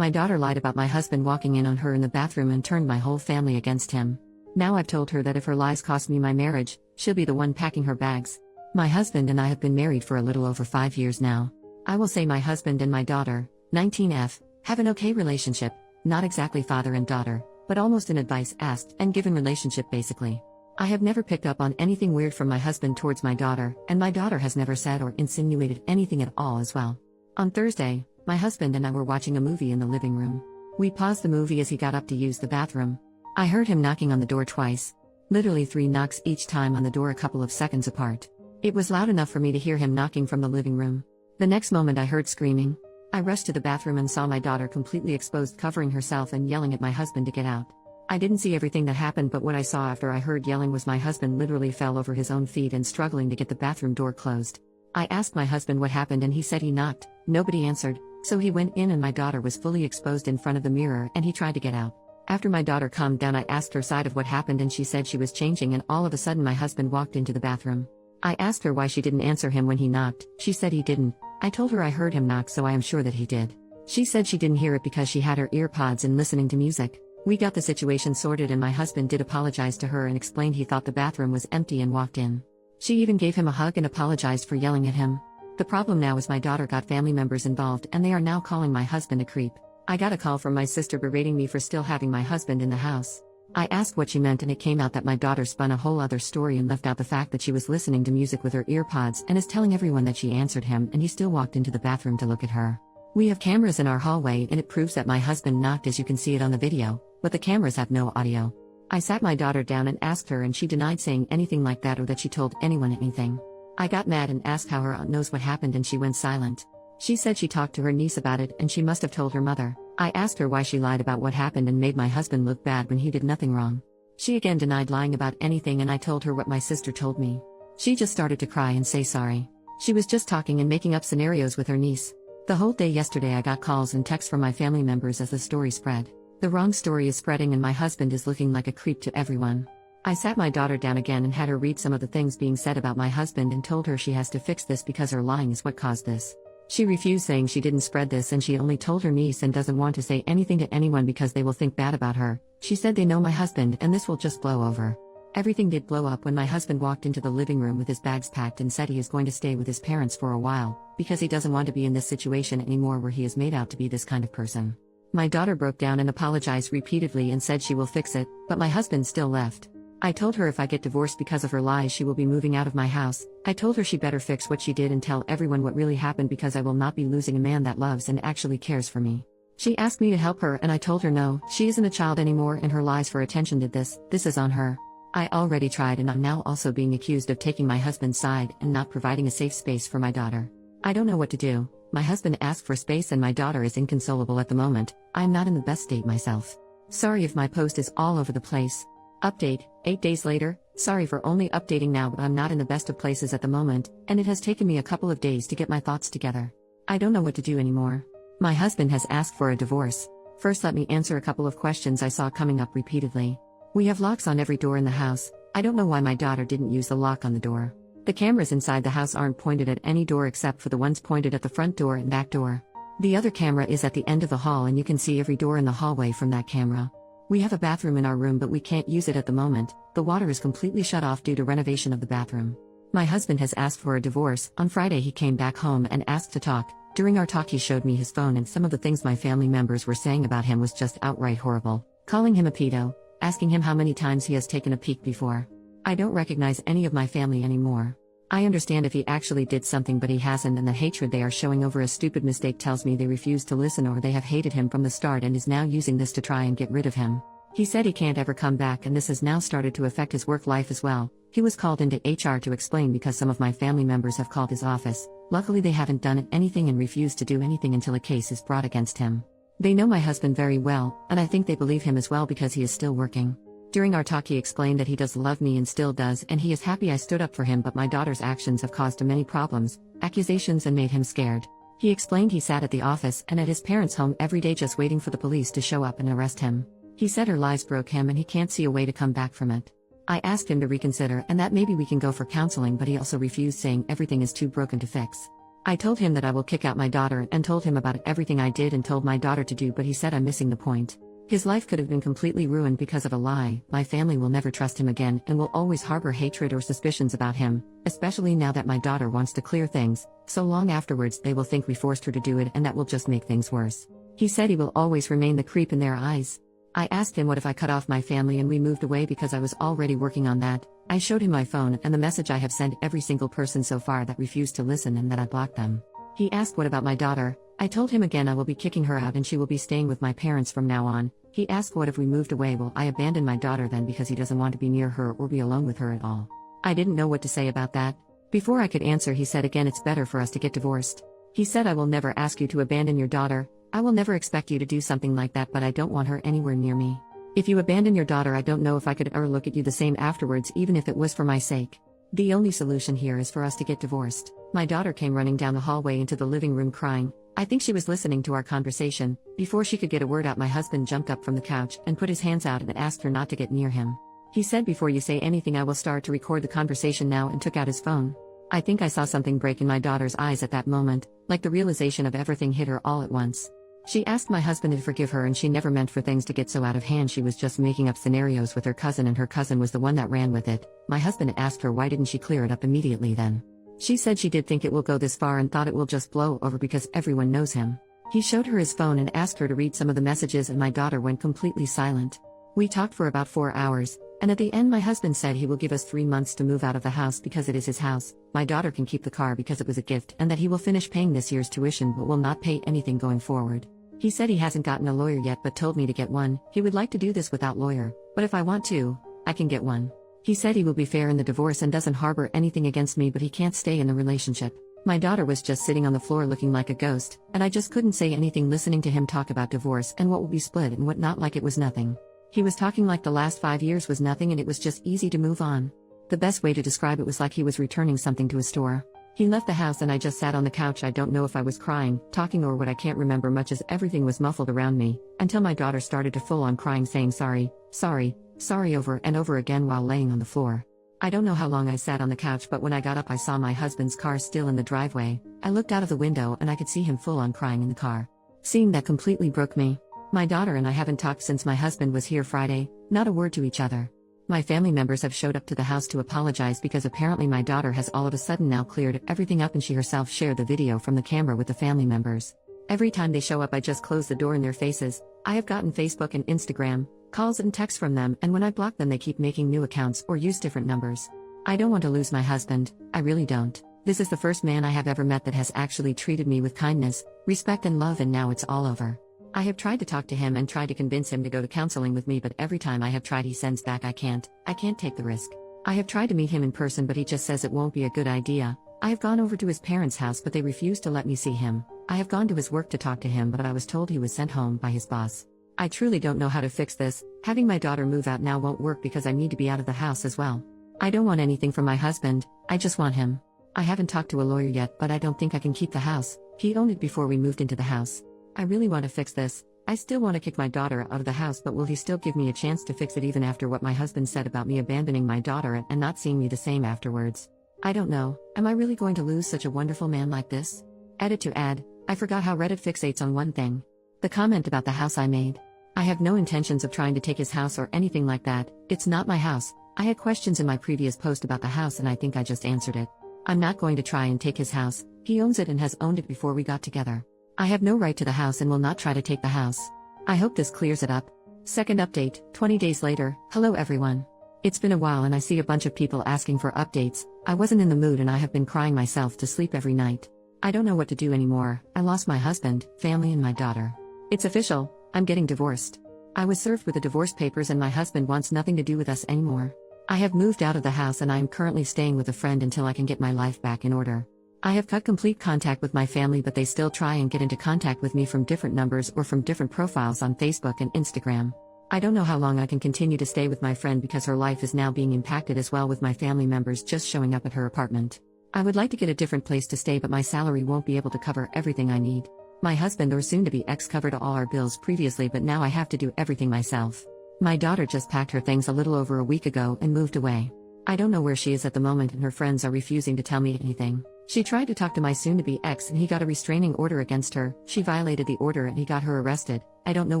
My daughter lied about my husband walking in on her in the bathroom and turned my whole family against him. Now I've told her that if her lies cost me my marriage, she'll be the one packing her bags. My husband and I have been married for a little over 5 years now. I will say my husband and my daughter, 19F, have an okay relationship, not exactly father and daughter, but almost an advice asked and given relationship basically. I have never picked up on anything weird from my husband towards my daughter, and my daughter has never said or insinuated anything at all as well. On Thursday, my husband and I were watching a movie in the living room. We paused the movie as he got up to use the bathroom. I heard him knocking on the door twice. Literally 3 knocks each time on the door a couple of seconds apart. It was loud enough for me to hear him knocking from the living room. The next moment I heard screaming. I rushed to the bathroom and saw my daughter completely exposed, covering herself and yelling at my husband to get out. I didn't see everything that happened, but what I saw after I heard yelling was my husband literally fell over his own feet and struggling to get the bathroom door closed. I asked my husband what happened and he said he knocked. Nobody answered, so he went in and my daughter was fully exposed in front of the mirror and he tried to get out. After my daughter calmed down, I asked her side of what happened and she said she was changing and all of a sudden my husband walked into the bathroom. I asked her why she didn't answer him when he knocked. She said he didn't. I told her I heard him knock, so I am sure that he did. She said she didn't hear it because she had her ear pods in listening to music. We got the situation sorted and my husband did apologize to her and explained he thought the bathroom was empty and walked in. She even gave him a hug and apologized for yelling at him. The problem now is my daughter got family members involved and they are now calling my husband a creep. I got a call from my sister berating me for still having my husband in the house. I asked what she meant and it came out that my daughter spun a whole other story and left out the fact that she was listening to music with her ear pods and is telling everyone that she answered him and he still walked into the bathroom to look at her. We have cameras in our hallway and it proves that my husband knocked, as you can see it on the video, but the cameras have no audio. I sat my daughter down and asked her and she denied saying anything like that or that she told anyone anything. I got mad and asked how her aunt knows what happened and she went silent. She said she talked to her niece about it and she must have told her mother. I asked her why she lied about what happened and made my husband look bad when he did nothing wrong. She again denied lying about anything and I told her what my sister told me. She just started to cry and say sorry. She was just talking and making up scenarios with her niece. The whole day yesterday I got calls and texts from my family members as the story spread. The wrong story is spreading and my husband is looking like a creep to everyone. I sat my daughter down again and had her read some of the things being said about my husband and told her she has to fix this because her lying is what caused this. She refused, saying she didn't spread this and she only told her niece and doesn't want to say anything to anyone because they will think bad about her. She said they know my husband and this will just blow over. Everything did blow up when my husband walked into the living room with his bags packed and said he is going to stay with his parents for a while, because he doesn't want to be in this situation anymore where he is made out to be this kind of person. My daughter broke down and apologized repeatedly and said she will fix it, but my husband still left. I told her if I get divorced because of her lies she will be moving out of my house. I told her she better fix what she did and tell everyone what really happened because I will not be losing a man that loves and actually cares for me. She asked me to help her and I told her no, she isn't a child anymore and her lies for attention did this is on her. I already tried and I'm now also being accused of taking my husband's side and not providing a safe space for my daughter. I don't know what to do. My husband asked for space and my daughter is inconsolable at the moment. I am not in the best state myself. Sorry if my post is all over the place. Update, 8 days later. Sorry for only updating now, but I'm not in the best of places at the moment, and it has taken me a couple of days to get my thoughts together. I don't know what to do anymore. My husband has asked for a divorce. First, let me answer a couple of questions I saw coming up repeatedly. We have locks on every door in the house. I don't know why my daughter didn't use the lock on the door. The cameras inside the house aren't pointed at any door except for the ones pointed at the front door and back door. The other camera is at the end of the hall and you can see every door in the hallway from that camera. We have a bathroom in our room but we can't use it at the moment. The water is completely shut off due to renovation of the bathroom. My husband has asked for a divorce. On Friday he came back home and asked to talk. During our talk he showed me his phone and some of the things my family members were saying about him was just outright horrible. Calling him a pedo, asking him how many times he has taken a peek before. I don't recognize any of my family anymore. I understand if he actually did something but he hasn't, and the hatred they are showing over a stupid mistake tells me they refuse to listen or they have hated him from the start and is now using this to try and get rid of him. He said he can't ever come back and this has now started to affect his work life as well. He was called into HR to explain because some of my family members have called his office. Luckily they haven't done anything and refused to do anything until a case is brought against him. They know my husband very well, and I think they believe him as well because he is still working. During our talk he explained that he does love me and still does and he is happy I stood up for him, but my daughter's actions have caused him many problems, accusations, and made him scared. He explained he sat at the office and at his parents' home every day just waiting for the police to show up and arrest him. He said her lies broke him and he can't see a way to come back from it. I asked him to reconsider and that maybe we can go for counseling, but he also refused, saying everything is too broken to fix. I told him that I will kick out my daughter and told him about everything I did and told my daughter to do, but he said I'm missing the point. His life could have been completely ruined because of a lie. My family will never trust him again and will always harbor hatred or suspicions about him, especially now that my daughter wants to clear things. So long afterwards they will think we forced her to do it, and that will just make things worse. He said he will always remain the creep in their eyes. I asked him what if I cut off my family and we moved away, because I was already working on that. I showed him my phone and the message I have sent every single person so far that refused to listen and that I blocked them. He asked what about my daughter. I told him again I will be kicking her out and she will be staying with my parents from now on. He asked what if we moved away, will I abandon my daughter then because he doesn't want to be near her or be alone with her at all. I didn't know what to say about that. Before I could answer he said again it's better for us to get divorced. He said I will never ask you to abandon your daughter. I will never expect you to do something like that, but I don't want her anywhere near me. If you abandon your daughter, I don't know if I could ever look at you the same afterwards, even if it was for my sake. The only solution here is for us to get divorced. My daughter came running down the hallway into the living room crying. I think she was listening to our conversation. Before she could get a word out, my husband jumped up from the couch and put his hands out and asked her not to get near him. He said, before you say anything I will start to record the conversation now, and took out his phone. I think I saw something break in my daughter's eyes at that moment, like the realization of everything hit her all at once. She asked my husband to forgive her, and she never meant for things to get so out of hand. She was just making up scenarios with her cousin, and her cousin was the one that ran with it. My husband asked her why didn't she clear it up immediately then. She said she did think it will go this far and thought it will just blow over because everyone knows him. He showed her his phone and asked her to read some of the messages, and my daughter went completely silent. We talked for about 4 hours, and at the end my husband said he will give us 3 months to move out of the house because it is his house. My daughter can keep the car because it was a gift, and that he will finish paying this year's tuition but will not pay anything going forward. He said he hasn't gotten a lawyer yet but told me to get one. He would like to do this without lawyer, but if I want to, I can get one. He said he will be fair in the divorce and doesn't harbor anything against me, but he can't stay in the relationship. My daughter was just sitting on the floor looking like a ghost, and I just couldn't say anything listening to him talk about divorce and what will be split and what not, like it was nothing. He was talking like the last 5 years was nothing and it was just easy to move on. The best way to describe it was like he was returning something to a store. He left the house and I just sat on the couch. I don't know if I was crying, talking, or what. I can't remember much as everything was muffled around me, until my daughter started to full on crying, saying sorry, sorry, sorry over and over again while laying on the floor. I don't know how long I sat on the couch, but when I got up I saw my husband's car still in the driveway. I looked out of the window and I could see him full on crying in the car. Seeing that completely broke me. My daughter and I haven't talked since my husband was here Friday, not a word to each other. My family members have showed up to the house to apologize because apparently my daughter has all of a sudden now cleared everything up, and she herself shared the video from the camera with the family members. Every time they show up I just close the door in their faces. I have gotten Facebook and Instagram calls and texts from them, and when I block them they keep making new accounts or use different numbers. I don't want to lose my husband, I really don't. This is the first man I have ever met that has actually treated me with kindness, respect and love, and now it's all over. I have tried to talk to him and tried to convince him to go to counseling with me, but every time I have tried he sends back I can't take the risk. I have tried to meet him in person but he just says it won't be a good idea. I have gone over to his parents' house but they refuse to let me see him. I have gone to his work to talk to him but I was told he was sent home by his boss. I truly don't know how to fix this. Having my daughter move out now won't work because I need to be out of the house as well. I don't want anything from my husband, I just want him. I haven't talked to a lawyer yet, but I don't think I can keep the house. He owned it before we moved into the house. I really want to fix this. I still want to kick my daughter out of the house, but will he still give me a chance to fix it even after what my husband said about me abandoning my daughter and not seeing me the same afterwards? I don't know. Am I really going to lose such a wonderful man like this? Edit to add, I forgot how Reddit fixates on one thing. The comment about the house I made. I have no intentions of trying to take his house or anything like that. It's not my house. I had questions in my previous post about the house and I think I just answered it. I'm not going to try and take his house. He owns it and has owned it before we got together. I have no right to the house and will not try to take the house. I hope this clears it up. Second update, 20 days later. Hello everyone. It's been a while and I see a bunch of people asking for updates. I wasn't in the mood and I have been crying myself to sleep every night. I don't know what to do anymore. I lost my husband, family and my daughter. It's official, I'm getting divorced. I was served with the divorce papers and my husband wants nothing to do with us anymore. I have moved out of the house and I am currently staying with a friend until I can get my life back in order. I have cut complete contact with my family but they still try and get into contact with me from different numbers or from different profiles on Facebook and Instagram. I don't know how long I can continue to stay with my friend because her life is now being impacted as well, with my family members just showing up at her apartment. I would like to get a different place to stay but my salary won't be able to cover everything I need. My husband or soon-to-be ex covered all our bills previously but now I have to do everything myself. My daughter just packed her things a little over a week ago and moved away. I don't know where she is at the moment and her friends are refusing to tell me anything. She tried to talk to my soon-to-be ex and he got a restraining order against her. She violated the order and he got her arrested. I don't know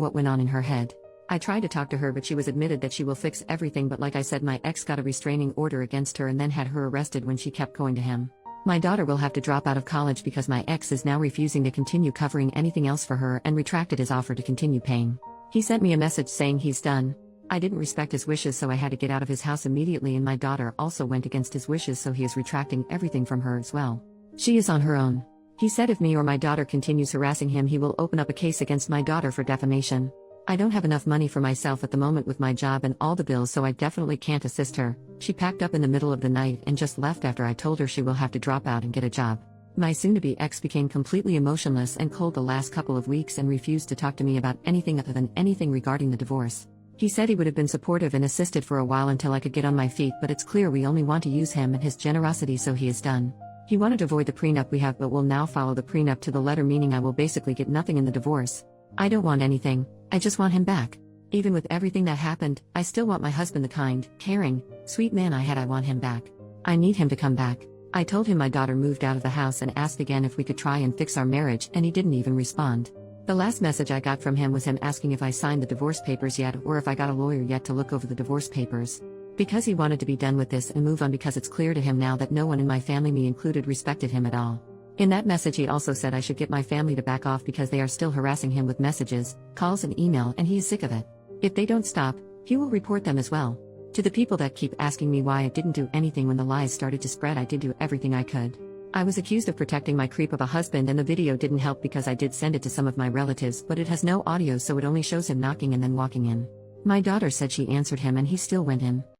what went on in her head. I tried to talk to her but she was admitted that she will fix everything, but like I said, my ex got a restraining order against her and then had her arrested when she kept going to him. My daughter will have to drop out of college because my ex is now refusing to continue covering anything else for her and retracted his offer to continue paying. He sent me a message saying he's done. I didn't respect his wishes, so I had to get out of his house immediately, and my daughter also went against his wishes, so he is retracting everything from her as well. She is on her own. He said if me or my daughter continues harassing him, he will open up a case against my daughter for defamation. I don't have enough money for myself at the moment with my job and all the bills, so I definitely can't assist her. She packed up in the middle of the night and just left after I told her she will have to drop out and get a job. My soon-to-be ex became completely emotionless and cold the last couple of weeks and refused to talk to me about anything other than anything regarding the divorce. He said he would have been supportive and assisted for a while until I could get on my feet, but it's clear we only want to use him and his generosity, so he is done. He wanted to avoid the prenup we have but will now follow the prenup to the letter, meaning I will basically get nothing in the divorce. I don't want anything, I just want him back. Even with everything that happened, I still want my husband, the kind, caring, sweet man I had. I want him back. I need him to come back. I told him my daughter moved out of the house and asked again if we could try and fix our marriage, and he didn't even respond. The last message I got from him was him asking if I signed the divorce papers yet or if I got a lawyer yet to look over the divorce papers. Because he wanted to be done with this and move on, because it's clear to him now that no one in my family, me included, respected him at all. In that message he also said I should get my family to back off because they are still harassing him with messages, calls and email, and he is sick of it. If they don't stop, he will report them as well. To the people that keep asking me why I didn't do anything when the lies started to spread, I did do everything I could. I was accused of protecting my creep of a husband, and the video didn't help because I did send it to some of my relatives, but it has no audio, so it only shows him knocking and then walking in. My daughter said she answered him and he still went in.